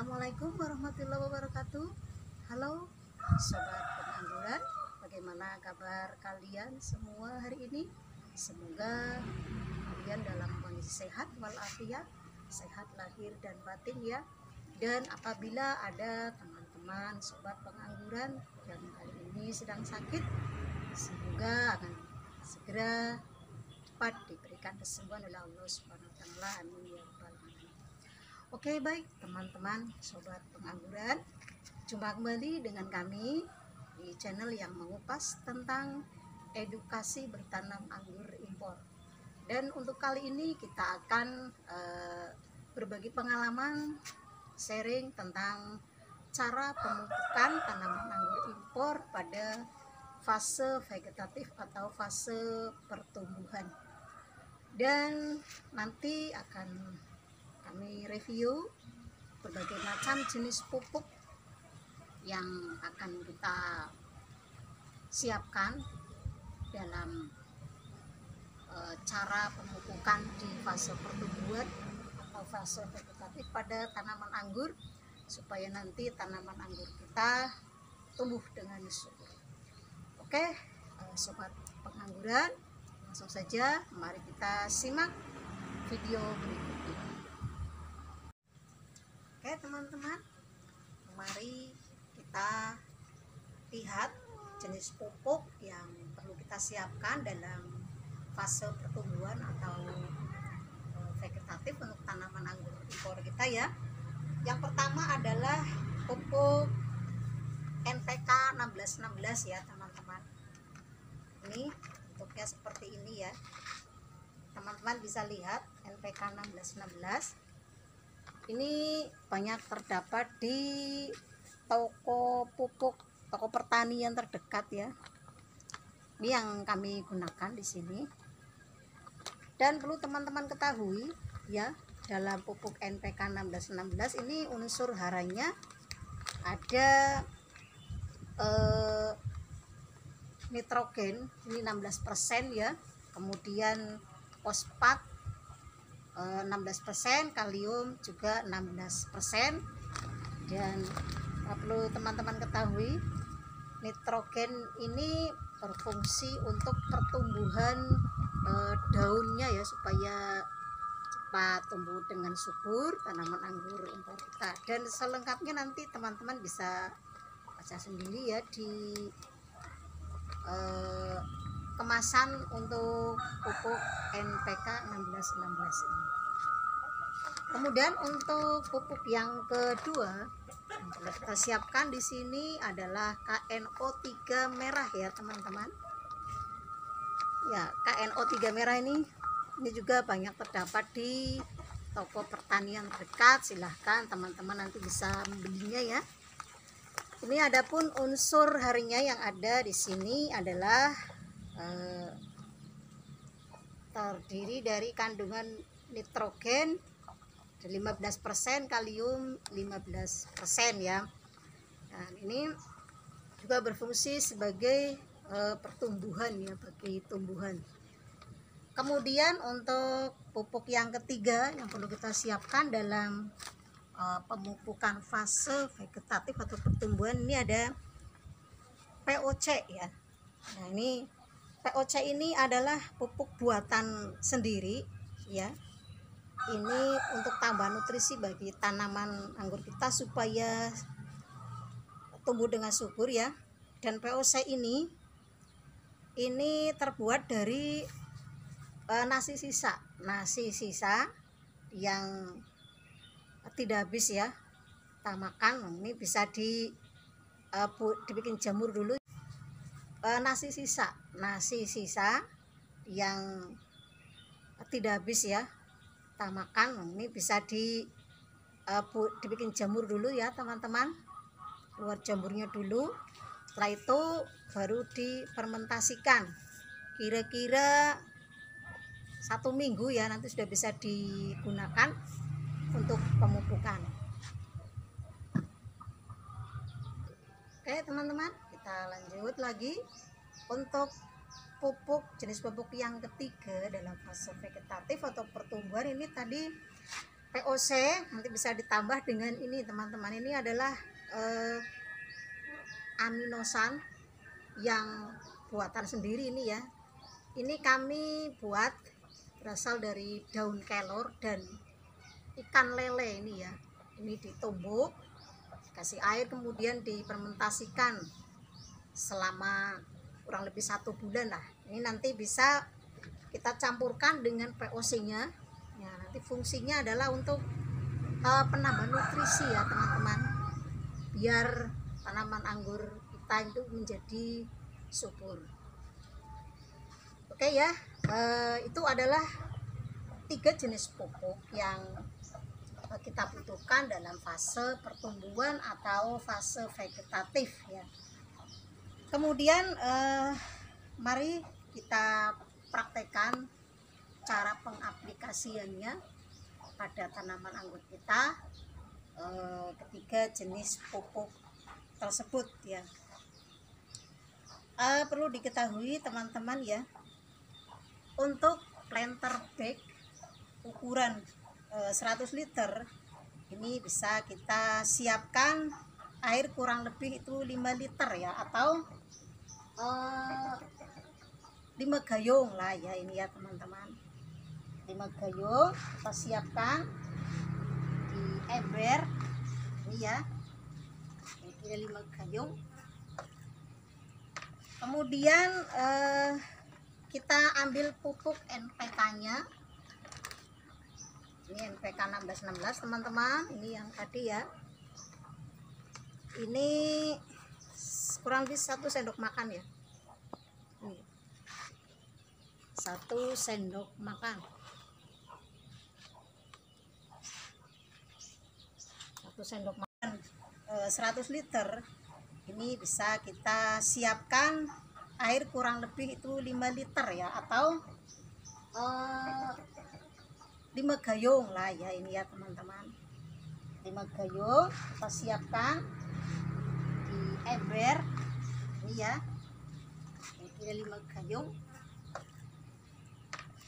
Assalamualaikum warahmatullahi wabarakatuh. Halo sobat pengangguran, bagaimana kabar kalian semua hari ini? Semoga kalian dalam kondisi sehat walafiat, sehat lahir dan batin ya. Dan apabila ada teman-teman sobat pengangguran yang kali ini sedang sakit, semoga akan segera cepat diberikan kesembuhan oleh Allah Subhanahu wa taala. Amin ya rabbal alamin. Oke, baik teman-teman sobat pengangguran, jumpa kembali dengan kami di channel yang mengupas tentang edukasi bertanam anggur impor. Dan untuk kali ini kita akan berbagi pengalaman, sharing tentang cara pemupukan tanaman anggur impor pada fase vegetatif atau fase pertumbuhan. Dan nanti akan kami review berbagai macam jenis pupuk yang akan kita siapkan dalam cara pemupukan di fase pertumbuhan atau fase vegetatif pada tanaman anggur, supaya nanti tanaman anggur kita tumbuh dengan subur. Oke, sobat pengangguran, langsung saja mari kita simak video berikut ini. Oke teman-teman, mari kita lihat jenis pupuk yang perlu kita siapkan dalam fase pertumbuhan atau vegetatif untuk tanaman anggur impor kita ya. Yang pertama adalah pupuk NPK 1616 ya teman-teman. Ini bentuknya seperti ini ya. Teman-teman bisa lihat NPK 1616. Ini banyak terdapat di toko pupuk, toko pertanian terdekat ya. Ini yang kami gunakan di sini. Dan perlu teman-teman ketahui ya, dalam pupuk NPK 1616 ini unsur haranya ada nitrogen ini 16% ya. Kemudian fosfat 16%, kalium juga 16%. Dan perlu teman-teman ketahui, nitrogen ini berfungsi untuk pertumbuhan daunnya ya, supaya cepat tumbuh dengan subur tanaman anggur impor kita. Dan selengkapnya nanti teman-teman bisa baca sendiri ya di kemasan untuk pupuk NPK 1616 ini. Kemudian untuk pupuk yang kedua yang telah kita siapkan di sini adalah KNO3 merah ya teman-teman. Ya, KNO3 merah ini juga banyak terdapat di toko pertanian terdekat. Silahkan teman-teman nanti bisa membelinya ya. Ini adapun unsur harinya yang ada di sini adalah terdiri dari kandungan nitrogen 15%, kalium 15% ya. Dan ini juga berfungsi sebagai pertumbuhan ya, bagi tumbuhan. Kemudian untuk pupuk yang ketiga yang perlu kita siapkan dalam pemupukan fase vegetatif atau pertumbuhan, ini ada POC ya. Nah, ini POC ini adalah pupuk buatan sendiri ya. Ini untuk tambah nutrisi bagi tanaman anggur kita supaya tumbuh dengan subur ya. Dan POC ini terbuat dari nasi sisa yang tidak habis ya kita makan. Ini bisa dibikin jamur dulu. Nasi sisa yang tidak habis ya kita makan. Ini bisa dibikin jamur dulu ya teman-teman, keluar jamurnya dulu. Setelah itu baru difermentasikan kira-kira 1 minggu ya, nanti sudah bisa digunakan untuk pemupukan. Oke teman-teman, kita lanjut lagi untuk jenis pupuk yang ketiga dalam fase vegetatif atau pertumbuhan. Ini tadi POC nanti bisa ditambah dengan ini teman-teman. Ini adalah aminosan yang buatan sendiri ini ya. Ini kami buat berasal dari daun kelor dan ikan lele ini ya. Ini ditumbuk, kasih air, kemudian difermentasikan selama kurang lebih 1 bulan lah. Ini nanti bisa kita campurkan dengan POC-nya. Ya, nanti fungsinya adalah untuk penambah nutrisi ya teman-teman, biar tanaman anggur kita itu menjadi subur. Oke ya, itu adalah 3 jenis pupuk yang kita butuhkan dalam fase pertumbuhan atau fase vegetatif ya. Kemudian mari kita praktekkan cara pengaplikasiannya pada tanaman anggur kita, ketiga jenis pupuk tersebut ya. Perlu diketahui teman-teman ya, untuk planter bag ukuran 100 liter ini bisa kita siapkan air kurang lebih itu 5 liter ya, atau 5 gayung lah ya ini ya teman-teman. 5 gayung kita siapkan di ember ini ya, ini 5 gayung. Kemudian kita ambil pupuk NPK nya, ini NPK 1616 teman-teman, ini yang tadi ya. Ini kurang lebih 1 sendok makan ya, ini 1 sendok makan, 1 sendok makan 100 liter ini bisa kita siapkan air kurang lebih itu 5 liter ya, atau 5 gayung lah ya ini ya teman-teman. 5 gayung kita siapkan di ember ini ya, ini 5 gayung.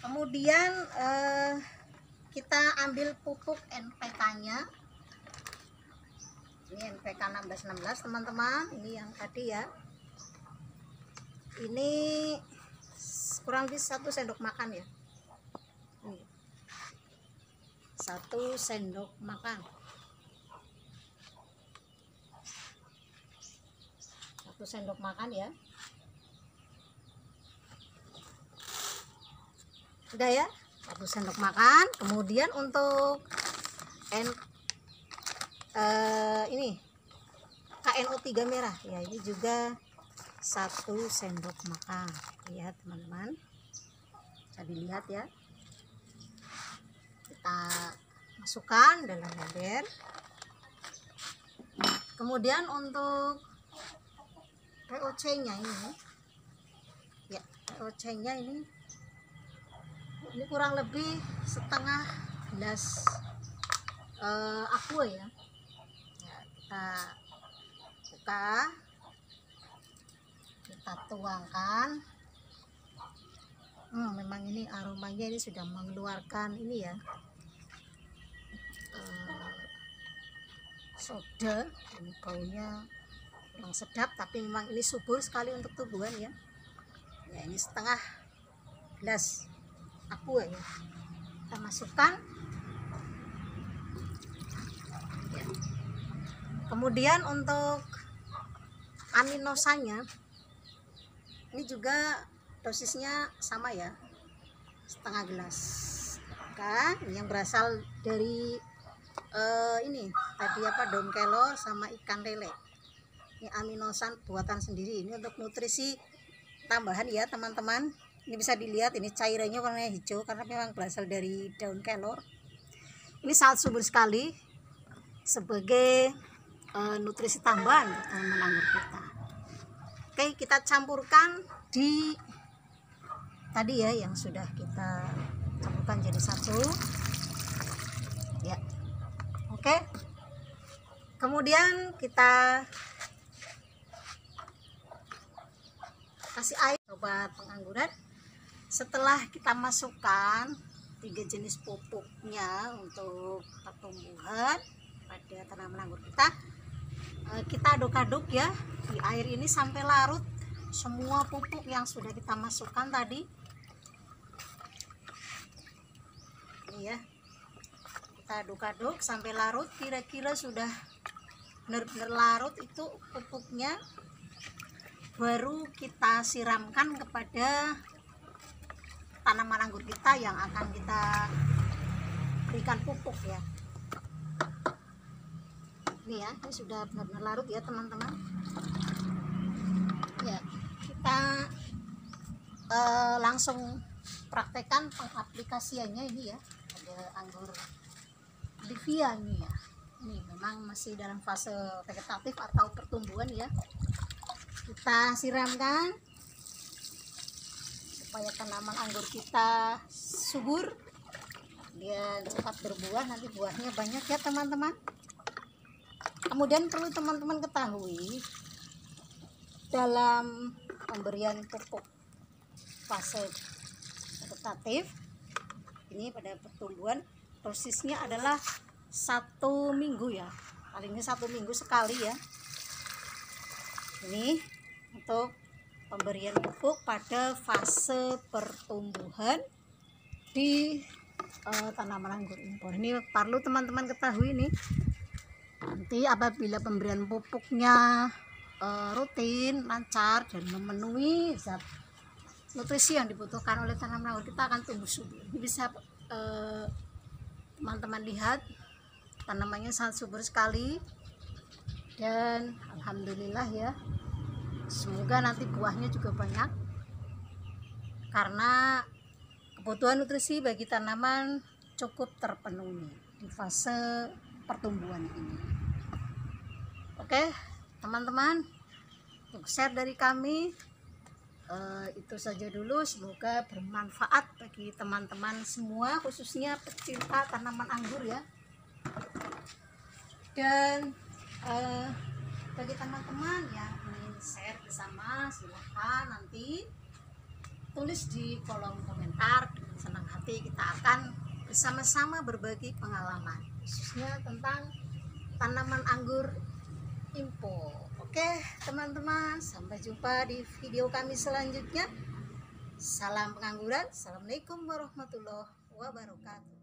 Kemudian kita ambil pupuk NPK nya, ini NPK 1616 teman-teman, ini yang tadi ya. Ini kurang lebih 1 sendok makan ya, ini 1 sendok makan, 1 sendok makan ya. Udah ya, 1 sendok makan. Kemudian untuk ini KNO3 merah ya, ini juga 1 sendok makan ya teman-teman, bisa dilihat ya. Kita masukkan dalam ember. Kemudian untuk POC nya ini ya, POC nya ini kurang lebih setengah gelas aqua ya. Kita buka, kita tuangkan. Memang ini aromanya ini sudah mengeluarkan ini ya, soda. Ini baunya kurang sedap, tapi memang ini subur sekali untuk tumbuhan ya. Ya, ini setengah gelas aqua ya, kita masukkan ya. Kemudian untuk aminosannya ini juga dosisnya sama ya, setengah gelas. Kan yang berasal dari ini tadi apa, daun kelor sama ikan lele. Ini aminosan buatan sendiri, ini untuk nutrisi tambahan ya teman-teman. Ini bisa dilihat, ini cairannya warnanya hijau karena memang berasal dari daun kelor. Ini sangat subur sekali sebagai nutrisi tambahan untuk tanaman anggur kita. Oke, kita campurkan di tadi ya, yang sudah kita campurkan jadi 1 ya. Oke, kemudian kita kasih air sobat pengangguran. Setelah kita masukkan 3 jenis pupuknya untuk pertumbuhan pada tanaman anggur kita. Kita aduk-aduk ya di air ini sampai larut semua pupuk yang sudah kita masukkan tadi. Ini ya, kita aduk-aduk sampai larut, kira-kira sudah benar-benar larut itu pupuknya, baru kita siramkan kepada tanaman anggur kita yang akan kita berikan pupuk ya. Ini ya, ini sudah benar-benar larut ya teman-teman ya. Kita langsung praktekkan pengaplikasiannya ini ya. Ada anggur Livia ini ya, ini memang masih dalam fase vegetatif atau pertumbuhan ya. Kita siramkan supaya tanaman anggur kita subur, dia cepat berbuah, nanti buahnya banyak ya teman-teman. Kemudian perlu teman-teman ketahui, dalam pemberian pupuk fase vegetatif ini pada pertumbuhan, dosisnya adalah 1 minggu ya, palingnya 1 minggu sekali ya. Ini untuk pemberian pupuk pada fase pertumbuhan di tanaman anggur impor. Ini perlu teman-teman ketahui nih. Nanti apabila pemberian pupuknya rutin, lancar, dan memenuhi zat nutrisi yang dibutuhkan oleh tanaman anggur, kita akan tumbuh subur. Ini bisa teman-teman lihat, tanamannya sangat subur sekali, dan alhamdulillah ya, semoga nanti buahnya juga banyak karena kebutuhan nutrisi bagi tanaman cukup terpenuhi di fase pertumbuhan ini. Oke teman-teman, untuk share dari kami itu saja dulu. Semoga bermanfaat bagi teman-teman semua, khususnya pecinta tanaman anggur ya. Dan bagi teman-teman yang ingin share bersama, silahkan nanti tulis di kolom komentar. Dengan senang hati kita akan bersama-sama berbagi pengalaman, khususnya tentang tanaman anggur impor. Oke teman-teman, sampai jumpa di video kami selanjutnya. Salam pengangguran. Assalamualaikum warahmatullahi wabarakatuh.